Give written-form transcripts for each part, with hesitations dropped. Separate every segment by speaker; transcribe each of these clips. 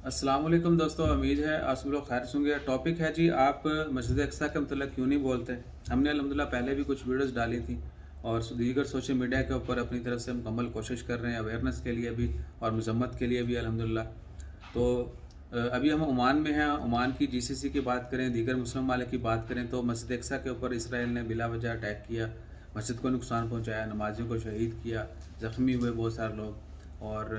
Speaker 1: अस्सलाम वालेकुम दोस्तों, उम्मीद है आप सब लोग खैर होंगे। टॉपिक है जी, आप मस्जिद अक्सा के मतलब क्यों नहीं बोलते। हमने अल्हम्दुलिल्लाह पहले भी कुछ वीडियोस डाली थी और दीगर सोशल मीडिया के ऊपर अपनी तरफ से मुकम्मल कोशिश कर रहे हैं अवेयरनेस के लिए भी और मजम्मत के लिए भी अल्हम्दुलिल्लाह। तो अभी हम ओमान में हैं। ओमान की जीसीसी की बात करें, दीगर मुस्लिम ममालिक की बात करें तो मस्जिद अक्सा के ऊपर इसराइल ने बिला वजह अटैक किया, मस्जिद को नुकसान पहुँचाया, नमाजियों को शहीद किया, ज़ख्मी हुए बहुत सारे लोग। और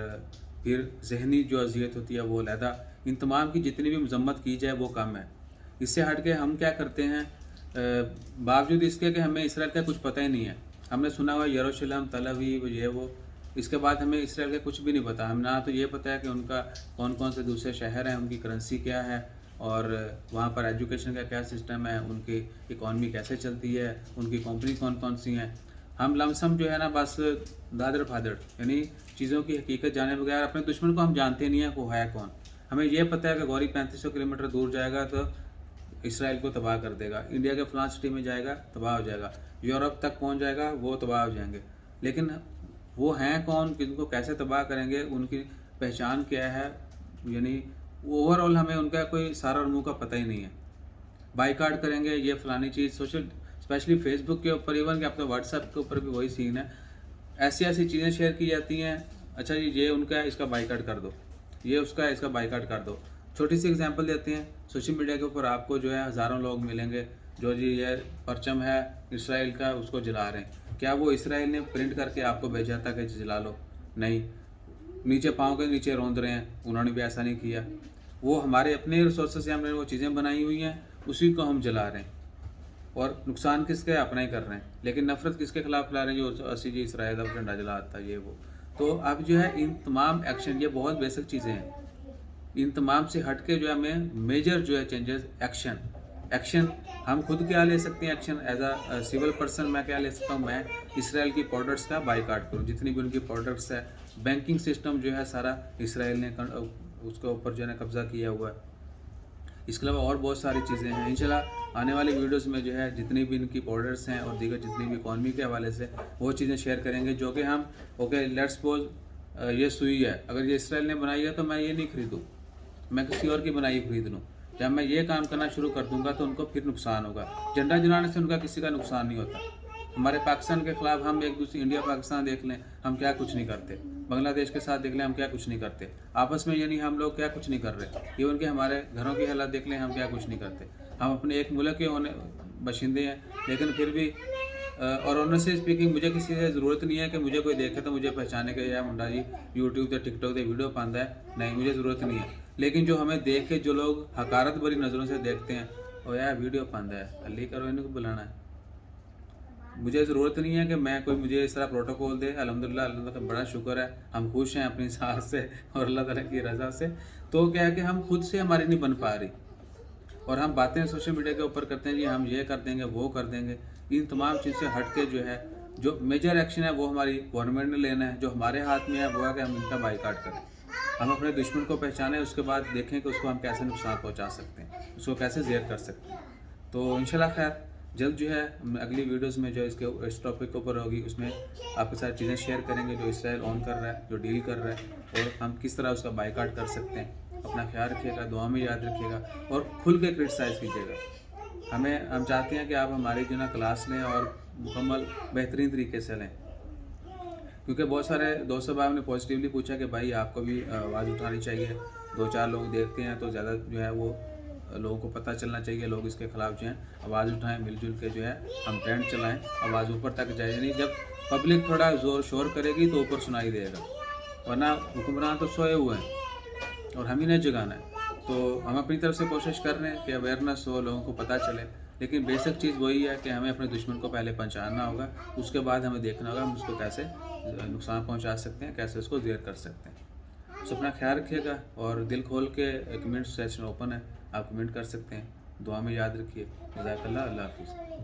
Speaker 1: फिर जहनी जो अजियत होती है वो अलहदा। इन तमाम की जितनी भी मजम्मत की जाए वो कम है। इससे हट के हम क्या करते हैं, बावजूद इसके कि हमें इसराइल का कुछ पता ही नहीं है। हमने सुना हुआ यरूशलेम, तल अवीव, ये वो, इसके बाद हमें इसराइल का कुछ भी नहीं पता। हम ना तो ये पता है कि उनका कौन कौन से दूसरे शहर हैं, उनकी करेंसी क्या है और वहाँ पर एजुकेशन का क्या सिस्टम है, उनकी इकॉनमी कैसे चलती है, उनकी कंपनी कौन कौन सी हैं। हम लमसम जो है ना बस दादड़ फादड़ यानी चीज़ों की हकीकत जाने बगैर अपने दुश्मन को हम जानते नहीं हैं वो है कौन। हमें यह पता है कि गौरी 3500 किलोमीटर दूर जाएगा तो इसराइल को तबाह कर देगा, इंडिया के फलां सिटी में जाएगा तबाह हो जाएगा, यूरोप तक पहुंच जाएगा वो तबाह हो जाएंगे। लेकिन वो हैं कौन, किनको कैसे तबाह करेंगे, उनकी पहचान क्या है, यानी ओवरऑल हमें उनका कोई सारा और मुँह का पता ही नहीं है। बाइकाट करेंगे ये फलानी चीज़, सोशल स्पेशली फेसबुक के ऊपर, इवन कि अपने व्हाट्सएप के ऊपर भी वही सीन है। ऐसी ऐसी चीज़ें शेयर की जाती हैं, अच्छा जी ये उनका है इसका बाइकाट कर दो, ये उसका है इसका बाइकाट कर दो। छोटी सी एग्जांपल देते हैं, सोशल मीडिया के ऊपर आपको जो है हज़ारों लोग मिलेंगे जो जी ये परचम है इसराइल का उसको जला रहे हैं। क्या वो इसराइल ने प्रिंट करके आपको भेजा था कि जला लो? नहीं। नीचे पाँव के नीचे रौंद रहे हैं, उन्होंने भी ऐसा नहीं किया। वो हमारे अपने रिसोर्स से हमने वो चीज़ें बनाई हुई हैं, उसी को हम जला रहे हैं और नुकसान किसके अपना ही कर रहे हैं। लेकिन नफरत किसके खिलाफ फैला रहे हैं, जो असी जी इसराइल का झंडा जलाता है ये वो। तो अब जो है इन तमाम एक्शन, ये बहुत बेसिक चीज़ें हैं, इन तमाम से हट के जो है हमें मेजर जो है चेंजेस एक्शन हम खुद क्या ले सकते हैं। Action as a civil person मैं क्या ले सकता हूँ, मैं इसराइल की प्रोडक्ट्स का बाइकाट करूँ, जितनी भी उनकी प्रोडक्ट्स है। बैंकिंग सिस्टम जो है सारा इसराइल ने उसके ऊपर जो है कब्जा किया हुआ है। इसके अलावा और बहुत सारी चीज़ें हैं। इंशाल्लाह आने वाली वीडियोस में जो है जितनी भी इनकी प्रोडक्ट्स हैं और दीगर जितनी भी इकॉनमी के हवाले से वो चीज़ें शेयर करेंगे, जो कि हम ओके लेट्स सपोज ये सुई है, अगर ये इसराइल ने बनाई है तो मैं ये नहीं खरीदूँ, मैं किसी और की बनाई खरीद लूँ। जब मैं ये काम करना शुरू कर दूंगा तो उनको फिर नुकसान होगा। झंडा जलाने से उनका किसी का नुकसान नहीं होता। हमारे पाकिस्तान के खिलाफ हम एक दूसरे, इंडिया पाकिस्तान देख लें, हम क्या कुछ नहीं करते। बांग्लादेश के साथ देख लें, हम क्या कुछ नहीं करते आपस में, यानी हम लोग क्या कुछ नहीं कर रहे। ये उनके हमारे घरों की हालत देख लें, हम क्या कुछ नहीं करते। हम अपने एक मुल्क के होने बशिंदे हैं, लेकिन फिर भी और ऑनेस्टली स्पीकिंग मुझे किसी से ज़रूरत नहीं है कि मुझे कोई देखे तो मुझे पहचाने के या मुंडा जी यूट्यूब से टिकटॉक से वीडियो पाता है, नहीं मुझे ज़रूरत नहीं है। लेकिन जो हमें देख के जो लोग हकारत भरी नज़रों से देखते हैं, ओ यार वीडियो पाता है, अल्ली करो इनको बुलाना है। मुझे ज़रूरत नहीं है कि मैं कोई मुझे इस तरह प्रोटोकॉल दे। अल्हम्दुलिल्लाह अल्लाह का बड़ा शुक्र है, हम खुश हैं अपनी साथ से और अल्लाह ताला की रज़ा से। तो क्या है कि हम खुद से हमारी नहीं बन पा रही और हम बातें सोशल मीडिया के ऊपर करते हैं जी हम ये कर देंगे वो कर देंगे। इन तमाम चीज़ से हट के जो है जो मेजर एक्शन है वो हमारी गवर्नमेंट ने लेना है। जो हमारे हाथ में है वो है कि हम इनका बाइकाट करें, हम अपने दुश्मन को पहचानें, उसके बाद देखें कि उसको हम कैसे नुकसान पहुंचा सकते हैं, उसको कैसे ज़ेर कर सकते हैं। तो इंशाल्लाह खैर जल्द जो है अगली वीडियोस में जो इसके इस टॉपिक के ऊपर होगी, उसमें आपके साथ चीज़ें शेयर करेंगे जो इसराइल ऑन कर रहा है, जो डील कर रहा है और हम किस तरह उसका बाइकाट कर सकते हैं। अपना ख्याल रखिएगा, दुआ में याद रखिएगा और खुल के क्रिटिसाइज़ कीजिएगा। हम चाहते हैं कि आप हमारी जो ना क्लास लें और मुकम्मल बेहतरीन तरीके से लें, क्योंकि बहुत सारे दोस्तों भाई ने पॉजिटिवली पूछा कि भाई आपको भी आवाज़ उठानी चाहिए। 2-4 लोग देखते हैं तो ज़्यादा जो है वो लोगों को पता चलना चाहिए, लोग इसके खिलाफ जो है आवाज़ उठाएं, मिलजुल के जो है हम ट्रेंड चलाएं, आवाज़ ऊपर तक जाए। यानी जब पब्लिक थोड़ा ज़ोर शोर करेगी तो ऊपर सुनाई देगा, वरना हुक्मरान तो सोए हुए हैं और हम ही ने जगाना है। तो हम अपनी तरफ से कोशिश कर रहे हैं कि अवेयरनेस हो, लोगों को पता चले। लेकिन बेसिक चीज़ वही है कि हमें अपने दुश्मन को पहले पहचानना होगा, उसके बाद हमें देखना होगा हम उसको कैसे नुकसान पहुंचा सकते हैं, कैसे उसको ज़ेर कर सकते हैं। तो अपना ख्याल रखिएगा और दिल खोल के कमेंट सेक्शन ओपन है, आप कमेंट कर सकते हैं। दुआ में याद रखिए। जज़ाकल्लाह, अल्लाह हाफ़िज़।